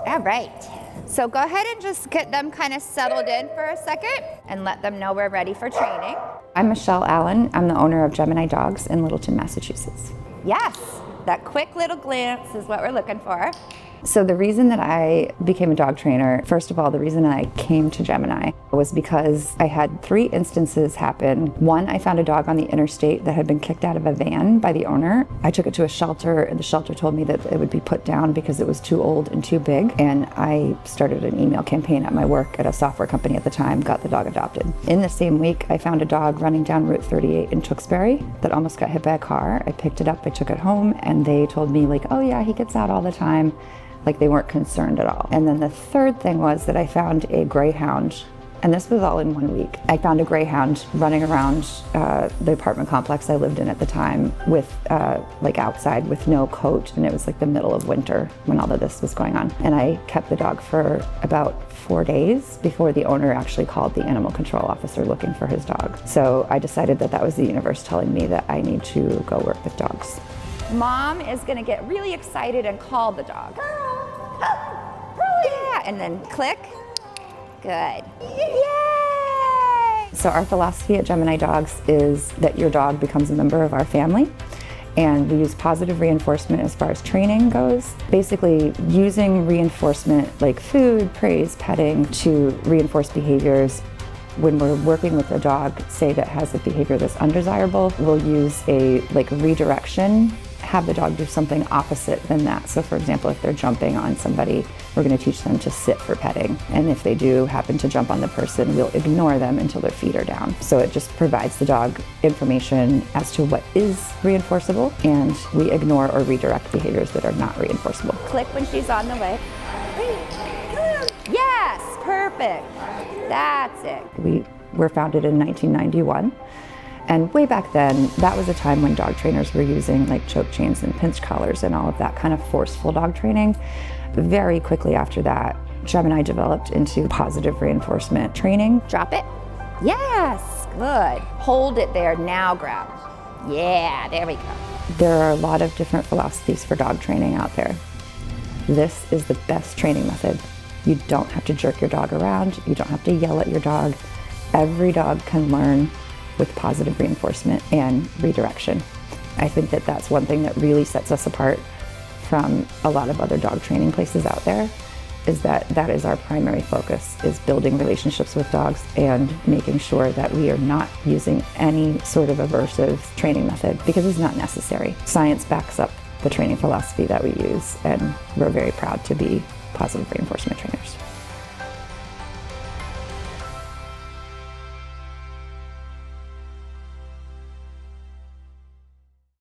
All right. So go ahead and just get them kind of settled in for a second and let them know we're ready for training. I'm Michelle Allen. I'm the owner of Gemini Dogs in Littleton, Massachusetts. Yes, that quick little glance is what we're looking for. So the reason that I became a dog trainer, first of all, the reason I came to Gemini was because I had 3 instances happen. One, I found a dog on the interstate that had been kicked out of a van by the owner. I took it to a shelter, and the shelter told me that it would be put down because it was too old and too big. And I started an email campaign at my work at a software company at the time, got the dog adopted. In the same week, I found a dog running down Route 38 in Tewksbury that almost got hit by a car. I picked it up, I took it home, and they told me like, oh yeah, he gets out all the time. Like they weren't concerned at all. And then the third thing was that I found a greyhound, and this was all in 1 week. I found a greyhound running around the apartment complex I lived in at the time with like outside with no coat, and it was like the middle of winter when all of this was going on. And I kept the dog for about 4 days before the owner actually called the animal control officer looking for his dog. So I decided that that was the universe telling me that I need to go work with dogs. Mom is gonna get really excited and call the dog. Yeah, and then click. Good. Yay! So our philosophy at Gemini Dogs is that your dog becomes a member of our family, and we use positive reinforcement as far as training goes. Basically using reinforcement like food, praise, petting to reinforce behaviors. When we're working with a dog, say that has a behavior that's undesirable, we'll use a redirection, have the dog do something opposite than that. So for example, if they're jumping on somebody, we're going to teach them to sit for petting. And if they do happen to jump on the person, we'll ignore them until their feet are down. So it just provides the dog information as to what is reinforceable, and we ignore or redirect behaviors that are not reinforceable. Click when she's on the way. Yes, perfect. That's it. We were founded in 1991. And way back then, that was a time when dog trainers were using like choke chains and pinch collars and all of that kind of forceful dog training. Very quickly after that, Gemini developed into positive reinforcement training. Drop it. Yes, good. Hold it there, now grab. Yeah, there we go. There are a lot of different philosophies for dog training out there. This is the best training method. You don't have to jerk your dog around. You don't have to yell at your dog. Every dog can learn with positive reinforcement and redirection. I think that that's one thing that really sets us apart from a lot of other dog training places out there, is that that is our primary focus, is building relationships with dogs and making sure that we are not using any sort of aversive training method, because it's not necessary. Science backs up the training philosophy that we use, and we're very proud to be positive reinforcement trainers.